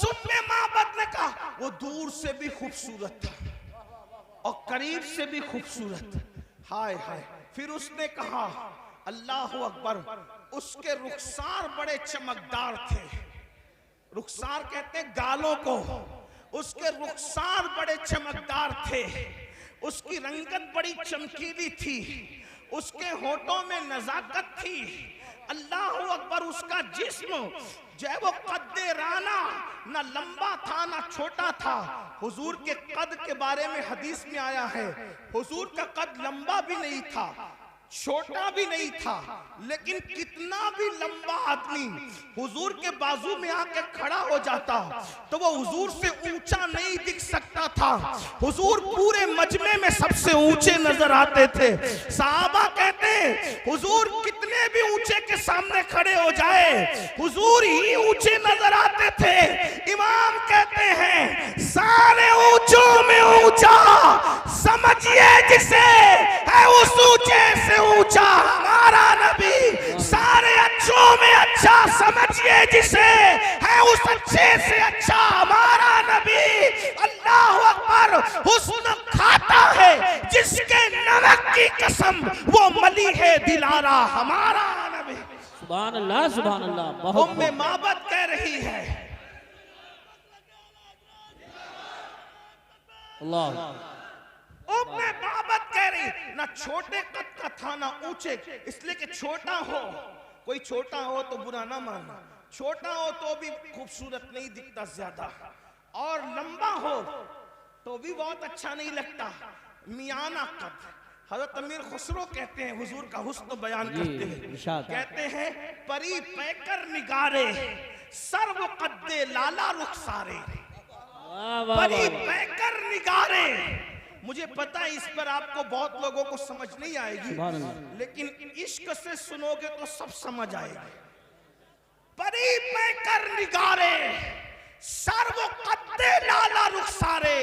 उस उम्मे माबद ने कहा वो दूर से भी खूबसूरत था और करीब से भी खूबसूरत। हाय हाय। फिर उसने कहा अल्लाह अकबर, उसके रुखसार बड़े चमकदार थे। रुखसार कहते हैं गालों को। उसके रुखसार बड़े चमकदार थे, उसकी रंगत बड़ी चमकीली थी, उसके होठों में नजाकत थी। अल्लाह अकबर, उसका जिस्म जो है वो कद्दे राना, ना लंबा था ना छोटा था। हुजूर के कद के बारे में हदीस में आया है, हुजूर का कद लंबा भी नहीं था, छोटा भी नहीं था, लेकिन कितना भी लंबा आदमी हुजूर के बाजू में आके खड़ा हो जाता तो वो हुजूर से ऊंचा नहीं दिख सकता था। हुजूर पूरे मजमे में सबसे ऊंचे नजर आते थे। सहाबा कहते हैं हुजूर कितने भी ऊंचे के सामने खड़े हो जाए हुजूर ही ऊंचे नजर आते थे। इमाम कहते हैं सारे ऊंचों में ऊंचा समझिए जिसे है उस ऊंचे से ऊंचा हमारा नबी। सारे अच्छों में अच्छा समझिए जिसे है उस अच्छे से अच्छा हमारा नबी। अल्लाह अकबर, हुस्न खाता है जिसके नमक की कसम वो मली है दिलारा हमारा नबी। सुभान अल्लाह सुभान अल्लाह। उम्मे माबद कह रही है अल्लाह। उम्मे माबद कह रही ना छोटे कद का था ना ऊंचे, इसलिए कि छोटा हो, कोई छोटा हो तो बुरा ना मानना, छोटा हो तो भी खूबसूरत नहीं दिखता ज्यादा, और लंबा हो तो भी बहुत अच्छा नहीं लगता। मियाना कद। हजरत अमीर खुसरो कहते हैं हुजूर का हुस्न बयान करते हैं, कहते हैं परी पैकर निगारे सर्व कद्दे लाला रुखसारे। परी पैकर निगारे। मुझे पता है इस पर आपको बहुत लोगों को समझ नहीं आएगी, लेकिन इश्क से सुनोगे तो सब समझ आएगा। परी पैकर निगारे सर्व कद्दे लाला रुखसारे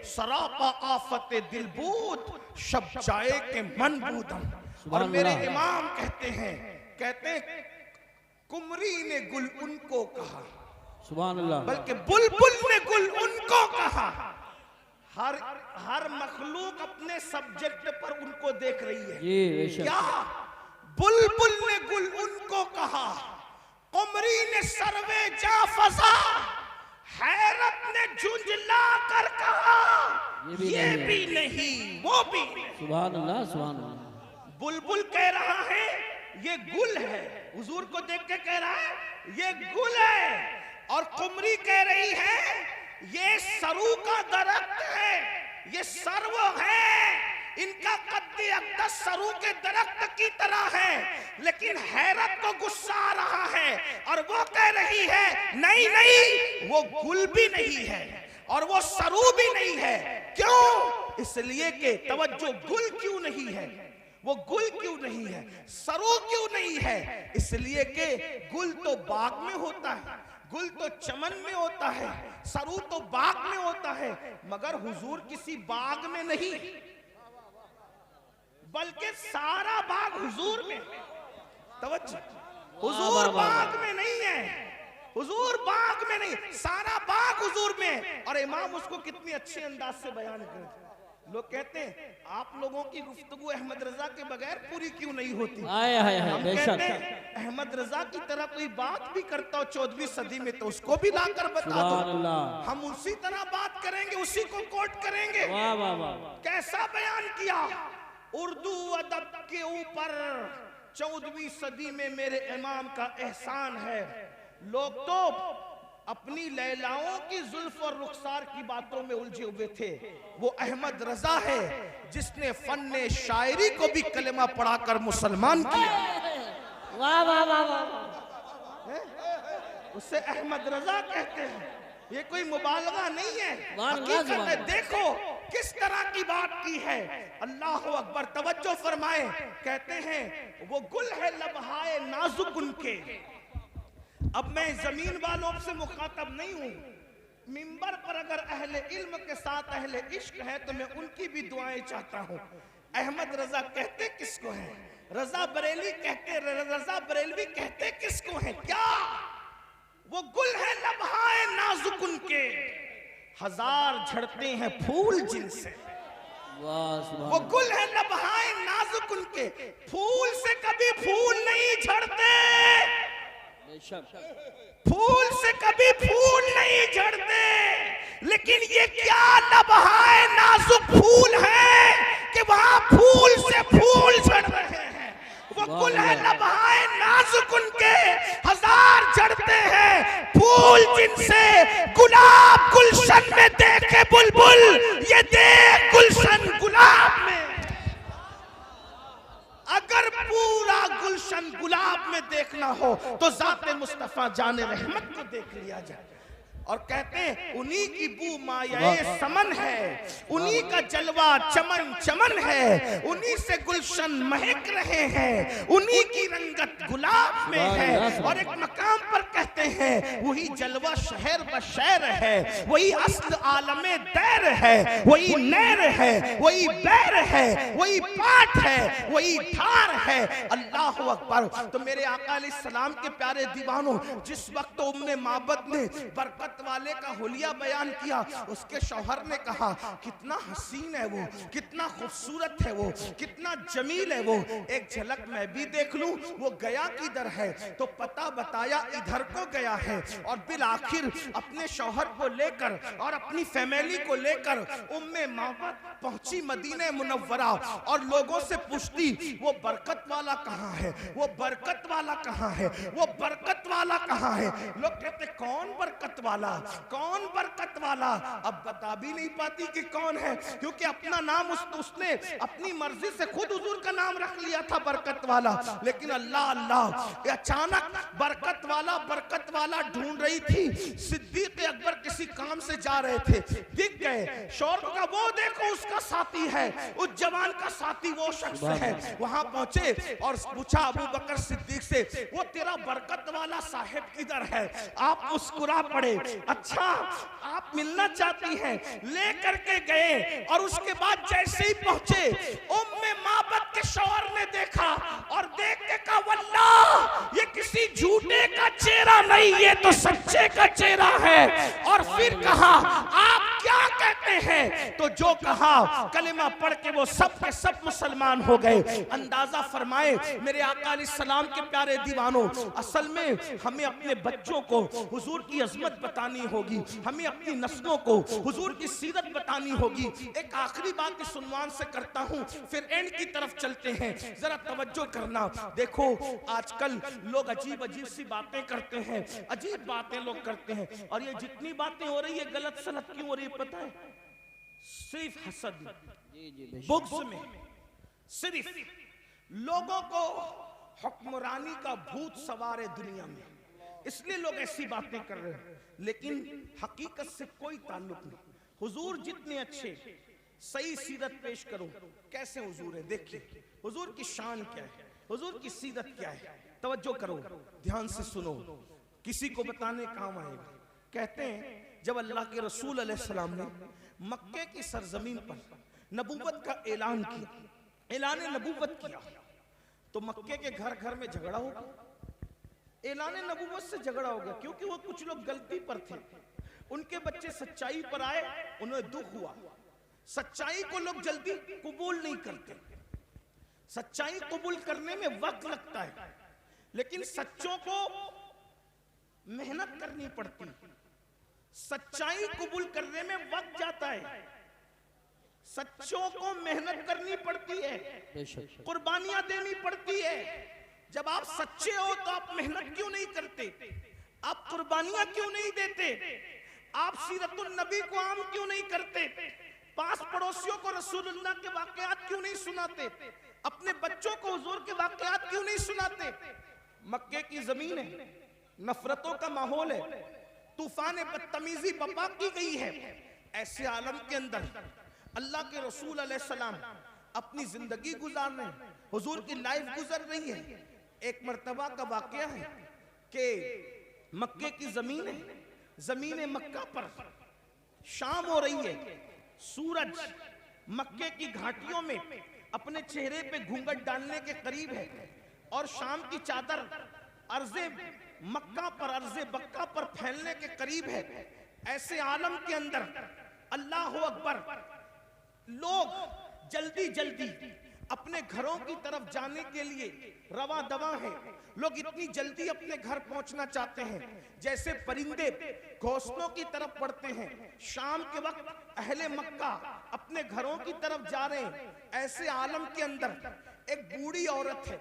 सरापा आफते दिलबूद शब जाए के मन बूदम। और मेरे इमाम कहते हैं कुमरी ने गुल उनको कहा, सुभान अल्लाह, बल्कि बुलबुल ने गुल उनको कहा। हर मखलूक अपने सब्जेक्ट पर उनको देख रही है। क्या बुलबुल ने गुल उनको कहा, कुमरी ने सर्वे जा फजा, हैरत ने झुंझला कर कहा ये भी नहीं वो भी नहीं। सुभान अल्लाह सुभान अल्लाह। बुलबुल कह रहा है ये गुल है, हुजूर को देख के कह रहा है ये गुल है, और कुमरी कह रही है ये सरू का दरख्त है, ये सर्व है, इनका कद्दे अक़दस सरू के दरख्त की तरह है। लेकिन हैरत को गुस्सा आ रहा है और वो कह रही है नहीं नहीं वो गुल भी नहीं है और वो सरू भी नहीं है। क्यों? इसलिए कि तवज्जो, गुल क्यों नहीं है, वो गुल क्यों नहीं है, सरू क्यों नहीं है? इसलिए कि गुल तो बाग में होता है, गुल तो चमन में होता है, सरू तो बाग में होता है, मगर हुजूर किसी बाग में नहीं, बल्कि सारा बाग हुजूर में। तवज्जो, हुजूर बाग में नहीं है, हुजूर बाग में नहीं, सारा बाग हुजूर में। और इमाम उसको कितनी अच्छे अंदाज से बयान करते। लोग कहते हैं आप लोगों की गुफ्तगू अहमद रजा के बगैर पूरी क्यों नहीं होती। हम कहते हैं अहमद रजा की तरह कोई बात भी करता हो 14वीं सदी में तो उसको भी लाकर बता दो, हम उसी तरह बात करेंगे, उसी को कोट करेंगे। वाह वाह वाह, कैसा बयान किया। उर्दू अदब के ऊपर 14वीं सदी में मेरे इमाम का एहसान है। लोग तो अपनी लैलाओं की जुल्फ और रुखसार की बातों में उलझे हुए थे। वो अहमद रजा है जिसने फन्ने शायरी को भी कलेमा पढ़ाकर मुसलमान किया। वाह वाह वाह वाह, उसे अहमद रजा कहते हैं। ये कोई मुबालगा नहीं है, हकीकत है। देखो किस तरह की बात की है। अल्लाह अकबर, तवज्जो फरमाए। कहते हैं वो गुल है लबहाए नाजुक उनके। अब मैं जमीन वालों से मुखातब नहीं हूं, मिंबर पर अगर अहले इल्म के साथ अहले इश्क है तो मैं उनकी भी दुआएं चाहता हूं। अहमद रजा कहते किसको है? रजा बरेली कहते, रजा बरेलवी कहते किसको है? क्या वो गुल है लबहाए नाजुक उनके, हजार झड़ते हैं फूल जिनसे। वाह सुभान वो गुल है लबहाए नाजुक उनके, फूल से कभी फूल नहीं झड़ते, बेशक। फूल से कभी फूल नहीं झड़ते। लेकिन ये क्या लबहाए नाजुक फूल है कि वहां फूल से फूल झड़ रहे हैं। वो गुल है लबहाए नाजुक उनके, हजार झड़ते हैं फूल जिनसे। गुलाब गुलशन में देखे बुलबुल, ये देख गुलशन गुलाब में। अगर पूरा गुलशन गुलाब में देखना हो तो जाते मुस्तफा जाने रहमत को देख लिया जाए। और कहते हैं उन्हीं की बू मायाए समन है, उन्हीं का जलवा चमन चमन है, उन्हीं से गुलशन महक रहे हैं, उन्हीं की रंगत गुलाब में है। और एक मकाम पर कहते हैं वही जलवा शहर बशहर है, वही अस्ल आलमे दैर है, वही नैर है, वही बैर है, वही पाठ है, वही धार है। अल्लाह अकबर। तो मेरे आका अलैहिस्सलाम के प्यारे दीवानों, जिस वक्त उम्मे माबद ने बरकत वाले का हुलिया बयान किया, उसके शौहर ने कहा कितना हसीन है वो, कितना खूबसूरत है वो, कितना जमील है वो, एक झलक मैं भी देख लूं। वो गया किधर है तो पता बताया इधर को गया है। और बिल आखिर अपने शौहर को लेकर और अपनी फैमिली को लेकर उम्मे माबद पहुंची मदीने मुनव्वरा और लोगों से पूछती वो बरकत वाला कहां है, वो बरकत वाला कहां है, वो बरकत वाला कहां है। लोग कहते कौन बरकत वाला, कौन बरकत वाला। अब बता भी नहीं पाती कि कौन है, क्योंकि अपना नाम उसने अपनी मर्जी से खुद हुजूर का नाम रख लिया था बरकत वाला। लेकिन अल्लाह अल्लाह अचानक बरकत वाला ढूंढ रही थी। सिद्दीक अकबर किसी काम से जा रहे थे, दिख गए। शौहर का वो देखो उसका साथी है, उस जवान का साथी वो शख्स है। वहां पहुंचे और पूछा अबू बकर सिद्दीक से, वो तेरा बरकत वाला साहिब किधर है। आप मुस्कुरा पड़े, अच्छा आप मिलना चाहती हैं, ले करके गए। और उसके बाद जैसे ही पहुंचे उम्मे माबद के शौहर ने देखा और देख के कहा वल्लाह ये किसी झूठे का चेहरा नहीं, ये तो सच्चे का चेहरा है। और फिर कहा आप क्या कहते हैं, तो जो कहा कलिमा पढ़ के वो सब के सब मुसलमान हो गए। अंदाजा फरमाए मेरे आका अलैहिस्सलाम के प्यारे दीवानों, असल में हमें अपने बच्चों को हुजूर की अजमत बतानी होगी, हमें अपनी नस्लों को हुजूर की सीरत बतानी होगी। एक आखिरी बात इस उन्वान से करता हूं, फिर एंड की तरफ चलते हैं। जरा तवज्जो करना। देखो आजकल लोग अजीब अजीब सी बातें करते हैं, अजीब बातें लोग करते हैं। और ये जितनी बातें हो रही है गलत सलत क्यों हो रही है पता है? सिर्फ हसद, बुग़्ज़ में, सिर्फ लोगों को हुक्मरानी का भूत सवार है दुनिया में, इसलिए लोग ऐसी बातें कर रहे हैं। लेकिन हकीकत से कोई ताल्लुक नहीं। हुजूर जितने अच्छे, सही सीरत पेश करो कैसे हुजूर है। देखिए हुजूर की शान क्या है, हुजूर की सीरत क्या है। तवज्जो करो, ध्यान से सुनो, किसी को बताने काम आएगा। कहते हैं जब अल्लाह के रसूल अलैहिस्सलाम ने मक्के की सरजमीन पर नबूवत का ऐलान किया, ऐलान नबूवत किया, तो मक्के के घर घर में झगड़ा हो गया। ऐलान नबूवत से झगड़ा हो गया क्योंकि वो कुछ लोग गलती पर थे, उनके बच्चे सच्चाई पर आए, उन्हें दुख हुआ। सच्चाई को लोग जल्दी कबूल नहीं करते, सच्चाई कबूल करने में वक्त लगता है, लेकिन सच्चों को मेहनत करनी पड़ती। सच्चाई कबूल करने में वक्त जाता है, सच्चों को मेहनत करनी पड़ती है, कुर्बानियां देनी पड़ती है। जब आप सच्चे हो तो आप मेहनत क्यों नहीं करते, आप कुर्बानियां क्यों नहीं देते, आप सीरतुन नबी को आम क्यों नहीं करते, पास पड़ोसियों को रसूलुल्लाह के वाकयात क्यों नहीं सुनाते, अपने बच्चों को हुजूर के वाकयात क्यों नहीं सुनाते। मक्के की जमीन है, नफरतों का माहौल है, तूफान बदतमीजी बपा की गई है। ऐसे आलम के अंदर अल्लाह के रसूल अलैहिस्सलाम अपनी जिंदगी गुजार रहे हैं, हुजूर की लाइफ गुजर रही है। एक मर्तबा का वाकया है कि मक्के की जमीन है, जमीन मक्का पर शाम हो रही है, सूरज मक्के की घाटियों में अपने चेहरे पे घूंघट डालने के करीब है और शाम की चादर अर्ज़े मक्का पर, अर्ज़े बक्का पर फैलने के करीब है। ऐसे आलम के अंदर अल्लाह अकबर, लोग जल्दी जल्दी अपने घरों की तरफ जाने के लिए रवा दवा है। लोग इतनी जल्दी अपने घर पहुंचना चाहते हैं जैसे परिंदे घोंसलों की तरफ बढ़ते हैं। शाम के वक्त अहले मक्का अपने घरों की तरफ जा रहे हैं। ऐसे आलम के अंदर एक बूढ़ी औरत है,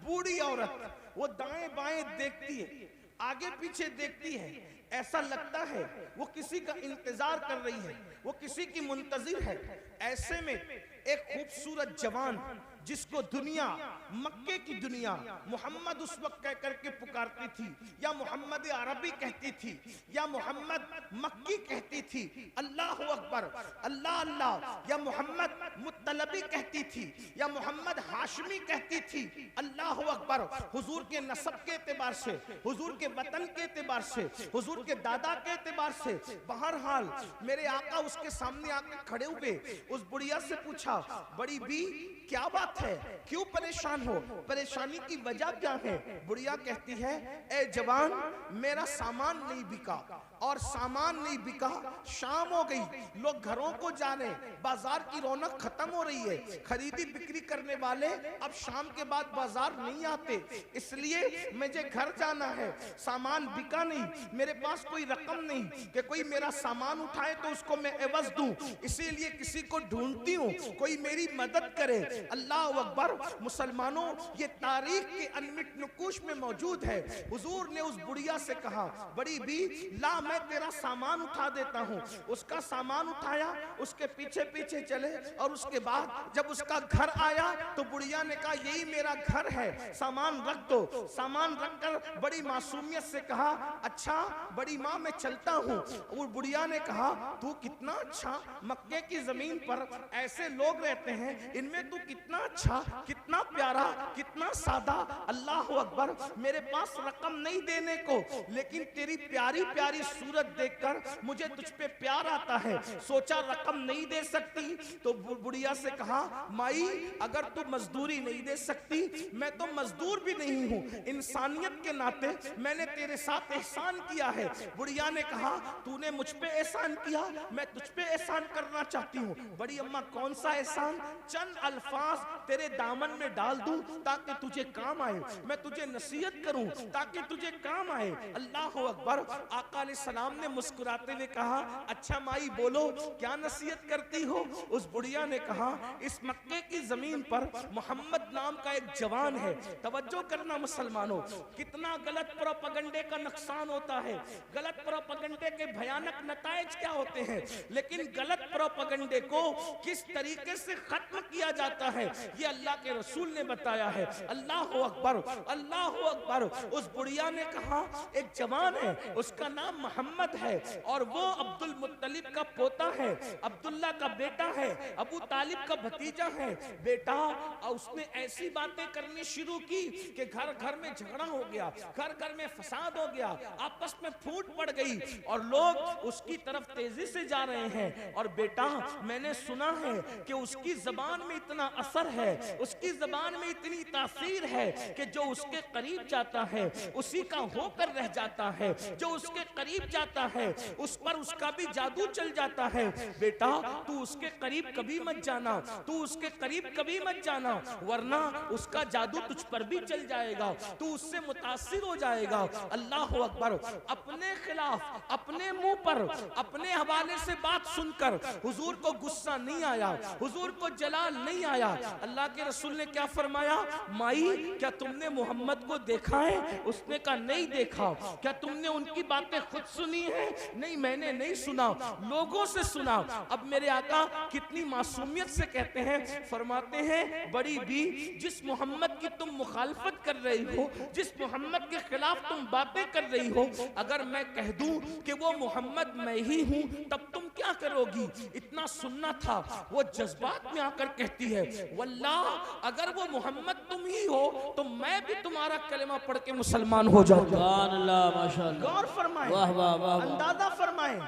बूढ़ी औरत, वो दाएं बाएं देखती है, आगे पीछे देखती है। ऐसा लगता है वो किसी का इंतजार कर रही है, वो किसी की मुंतजिर है। ऐसे में एक खूबसूरत जवान जिसको दुनिया, मक्के की दुनिया मोहम्मद उस वक्त कह करके पुकारती थी, या मोहम्मद अरबी कहती थी, या मोहम्मद मक्की कहती थी, अल्लाह अकबर, अल्लाह अल्लाह, या मोहम्मद मुत्तलबी कहती थी, या मोहम्मद हाशमी कहती थी, अल्लाह अकबर। हुजूर के नसब के एतबार से, हुजूर के वतन के एतबार से, हुजूर के दादा के एतबार से, बहरहाल मेरे आका उसके सामने आकर खड़े हुए। उस बुढ़िया से पूछा, बड़ी बी क्या बात है, क्यों परेशान हो, परेशानी की वजह क्या है? बुढ़िया कहती है, ए जवान, मेरा सामान नहीं बिका, और सामान नहीं बिका, शाम हो गई, लोग घरों को जा रहे, बाजार की रौनक खत्म हो रही है, खरीदी बिक्री करने वाले अब शाम के बाद बाजार नहीं आते, इसलिए मुझे घर जाना है, सामान बिका नहीं, मेरे पास कोई रकम नहीं कि कोई मेरा सामान उठाए तो उसको मैं एवज दूं, इसीलिए किसी को ढूंढती हूँ, कोई मेरी मदद करे। अल्लाह अकबर। मुसलमानों, ये तारीख के अनमिट नुकूश में मौजूद है। हुजूर ने उस बुढ़िया से कहा, बड़ी बी ला, मैं तेरा सामान उठा देता हूँ। उसका सामान उठाया, उसके पीछे पीछे चले, और उसके बाद जब उसका घर आया तो बुढ़िया ने कहा, यही मेरा घर है, सामान रख दो। सामान रखकर बड़ी मासूमियत से कहा, अच्छा बड़ी माँ मैं चलता हूँ। वो बुढ़िया ने कहा, तू कितना अच्छा, मक्के की जमीन पर ऐसे लोग रहते हैं, इनमें तू कितना अच्छा, कितना प्यारा, कितना सादा। अल्लाह अकबर, मेरे पास रकम नहीं देने को, लेकिन तेरी प्यारी प्यारी सूरत देखकर मुझे तुझ पे प्यार आता है। सोचा रकम नहीं दे सकती तो बुढ़िया से कहा, माई अगर तू मजदूरी नहीं दे सकती, मैं तो मजदूर भी नहीं हूँ, इंसानियत के नाते मैंने तेरे साथ एहसान किया है। बुढ़िया ने कहा, तूने मुझ पे एहसान किया, मैं तुझ पे एहसान करना चाहती हूँ। बड़ी अम्मा, कौन सा एहसान? चंद अल्फाज तेरे दामन में डाल दूं ताकि तुझे काम आए, मैं तुझे नसीहत करूं ताकि तुझे काम आए। अल्लाह अकबर। आका अलैहिस्सलाम ने मुस्कुराते हुए कहा, अच्छा माई बोलो, क्या नसीहत करती हो? उस बुढ़िया ने कहा, इस मक्के की जमीन पर मोहम्मद नाम का एक जवान है। तवज्जो करना मुसलमानों, कितना गलत प्रोपेगेंडे का नुकसान होता है, गलत प्रोपेगेंडे के भयानक नताइज क्या होते हैं, लेकिन गलत प्रोपेगेंडे को किस तरीके से खत्म किया जाता है ये अल्लाह के रसूल ने बताया है। अल्लाह अकबर, अल्लाह अकबर। उस बुढ़िया ने कहा, एक जवान है, उसका नाम मोहम्मद है, और वो अब्दुल मुत्तलिब का पोता है, अब्दुल्ला का बेटा है, अबू तालिब का भतीजा है। बेटा, और उसने ऐसी बातें करनी शुरू की कि घर घर में झगड़ा हो गया, घर घर में फसाद हो गया, आपस में फूट पड़ गई, और लोग उसकी तरफ तेजी से जा रहे हैं। और बेटा, मैंने सुना है कि उसकी जबान में इतना असर है, उसकी जबान में इतनी तासीर है कि जो उसके करीब जाता है उसी का होकर रह जाता है, जो उसके करीब जाता है उस पर उसका भी जादू चल जाता है। बेटा, तू उसके करीब कभी मत जाना, तू उसके करीब कभी मत जाना, वरना उसका जादू तुझ पर भी चल जाएगा, तू उससे मुतासिर हो जाएगा। अल्लाह अकबर। अपने खिलाफ, अपने मुंह पर, अपने हवाले से बात सुनकर हुजूर को गुस्सा नहीं आया, हुजूर को जलाल नहीं आया। अल्लाह के रसूल ने क्या फरमाया, माई क्या तुमने मोहम्मद को देखा है? उसने कहा, नहीं देखा। क्या तुमने उनकी बातें खुद सुनी है? नहीं, मैंने नहीं सुना, लोगों से सुना। अब मेरे आका कितनी मासूमियत से कहते हैं, फरमाते हैं, बड़ी बी, जिस मोहम्मद की तुम मुखालफत कर रही हो, जिस मोहम्मद के खिलाफ तुम बातें कर रही हो, अगर मैं कह दूं कि वो मोहम्मद मैं ही हूं, तब तुम क्या करोगी? इतना सुनना था। वो जज्बात में आकर कहती है, वल्लाह अगर वो मोहम्मद तुम ही हो तो मैं भी तुम्हारा कलमा पढ़ के मुसलमान हो जाऊंगा। सुभान अल्लाह, माशाअल्लाह। गौर फरमाएं, वाह वाह वाह, अंदाजा फरमाएं,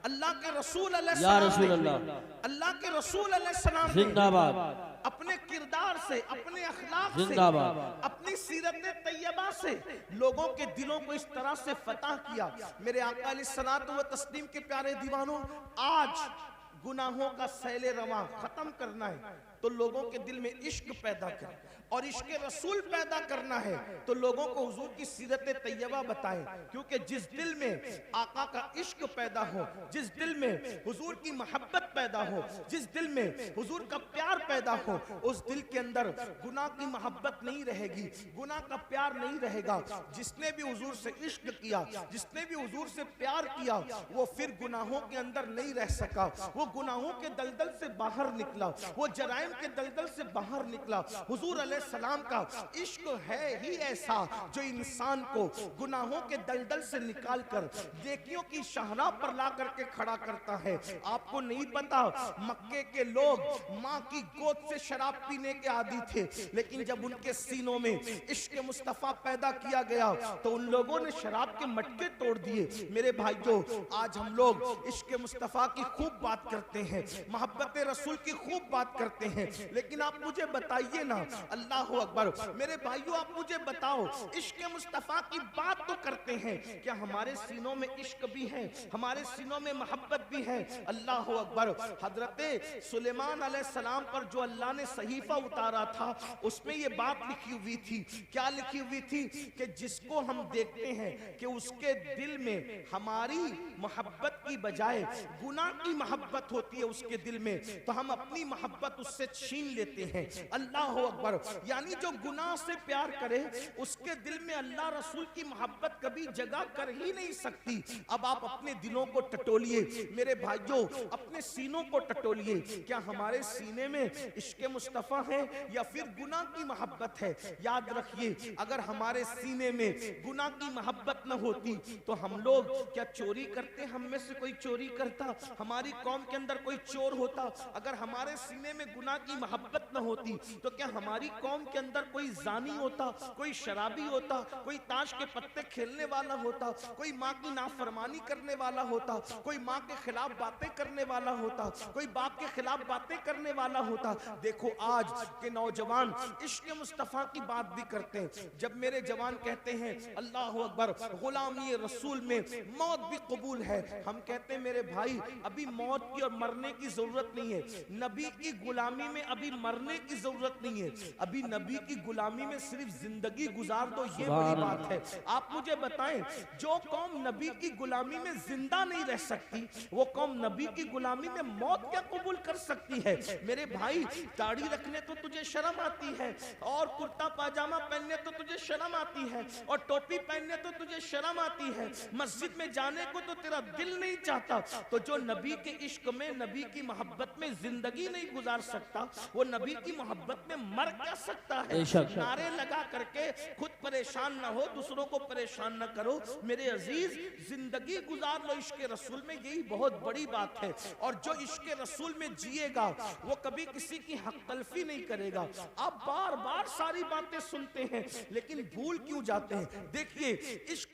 अल्लाह के रसूल या रसूल अल्लाह अल्लाह के रसूल अलैहिस्सलाम जिंदाबाद, अपने किरदार से, अपने अखलाक से, जिंदाबाद, अपनी सीरत तैयबा से लोगों के दिलों को इस तरह से फतह किया। मेरे आका अलैहिस्सलातु व तस्लीम के प्यारे दीवानों, आज गुनाहों का सैले रवा खत्म करना है तो लोगों के दिल में इश्क पैदा कर, और इश्क रसूल पैदा करना है तो लोगों को हुजूर की सीरत तैयबा बताएं। क्योंकि जिस दिल में आका का इश्क पैदा हो, जिस दिल में हुजूर की मोहब्बत पैदा हो, जिस दिल में हुजूर का प्यार पैदा हो, उस दिल के अंदर गुनाह की मोहब्बत नहीं रहेगी, गुनाह का प्यार नहीं रहेगा। जिसने भी हुजूर से इश्क किया, जिसने भी हुजूर से प्यार किया, वो फिर गुनाहों के अंदर नहीं रह सका, वो गुनाहों के दलदल से बाहर निकला, वो जराइम के दलदल से बाहर निकला। हुजूर अलैहिस्सलाम का इश्क है ही ऐसा जो इंसान को गुनाहों के दलदल से निकालकर नेकियों की शाहराह पर ला करके खड़ा करता है। आपको नहीं पता, मक्के के लोग माँ की गोद से शराब पीने के आदी थे, लेकिन जब उनके सीनों में इश्क मुस्तफा पैदा किया गया तो उन लोगों ने शराब के मटके तोड़ दिए। मेरे भाइयों, आज हम लोग इश्क मुस्तफा की खूब बात करते हैं, मोहब्बत रसूल की खूब बात करते हैं, लेकिन आप मुझे बताइए ना, अल्लाह अकबर, मेरे भाइयों आप मुझे बताओ, इश्क मुस्तफा की बात तो करते हैं, क्या हमारे सीनों में इश्क भी है, हमारे सीनों में मोहब्बत भी है? अल्लाह अकबर। हजरते सुलेमान अलैहिस्सलाम पर जो अल्लाह ने सहीफा उतारा था, उसमें ये बात लिखी हुई थी। क्या लिखी हुई थी? कि जिसको हम देखते हैं कि उसके दिल में हमारी मोहब्बत की बजाय गुनाह की मोहब्बत होती है उसके दिल में, तो हम अपनी मोहब्बत उससे छीन लेते हैं। अल्लाह अकबर। यानी जो गुनाह से प्यार करे उसके दिल में अल्लाह रसूल की मोहब्बत कभी जगह कर ही नहीं सकती। अब आप अपने दिलों को टटोलिए मेरे भाइयों, अपने सीनों को टटोलिए, क्या हमारे सीने में इश्क मुस्तफा है या फिर गुनाह की मोहब्बत है? याद रखिए, अगर हमारे सीने में गुनाह की मोहब्बत न होती तो हम लोग क्या चोरी करते? हम में से कोई चोरी करता? हमारी कौम के अंदर कोई चोर होता? अगर हमारे सीने में गुनाह की मोहब्बत न होती तो क्या हमारी कौम के अंदर कोई जानी होता, कोई शराबी होता, कोई ताश के पत्ते खेलने वाला होता, कोई माँ की नाफरमानी करने वाला होता, कोई माँ के खिलाफ बातें करने वाला होता, कोई बाप के खिलाफ बातें करने वाला होता? देखो आज के नौजवान इश्क मुस्तफा की बात भी करते हैं। जब मेरे जवान कहते हैं अल्लाह अकबर, गुलामी रसूल में मौत भी कबूल है, हम कहते हैं मेरे भाई अभी मौत की और मरने की जरूरत नहीं है, नबी की गुलामी में अभी मरने की जरूरत नहीं है, अभी नबी की गुलामी में सिर्फ जिंदगी गुजार दो, ये बड़ी बात है। आप मुझे बताएं, जो कौम नबी की गुलामी में जिंदा नहीं रह सकती, वो कौम नबी की गुलामी में मौत क्या कबूल कर सकती है? मेरे भाई, दाढ़ी रखने तो तुझे शर्म आती है, और कुर्ता पाजामा पहनने तो तुझे शर्म आती है, और टोपी पहनने तो तुझे शर्म आती है, मस्जिद में जाने को तो तेरा दिल नहीं चाहता, तो जो नबी के इश्क में, नबी की मोहब्बत में जिंदगी नहीं गुजार सकता, वो नबी की मोहब्बत में मर क्या सकता है? नारे लगा करके खुद परेशान ना हो, दूसरों को परेशान ना करो। मेरे अजीज, जिंदगी गुजार लो इश्क रसूल में, यही बहुत बड़ी बात है। और जो इश्क रसूल में जिएगा वो कभी किसी की हक तलफी नहीं करेगा। आप बार बार सारी बातें सुनते हैं लेकिन भूल क्यों जाते हैं? देखिए, इश्क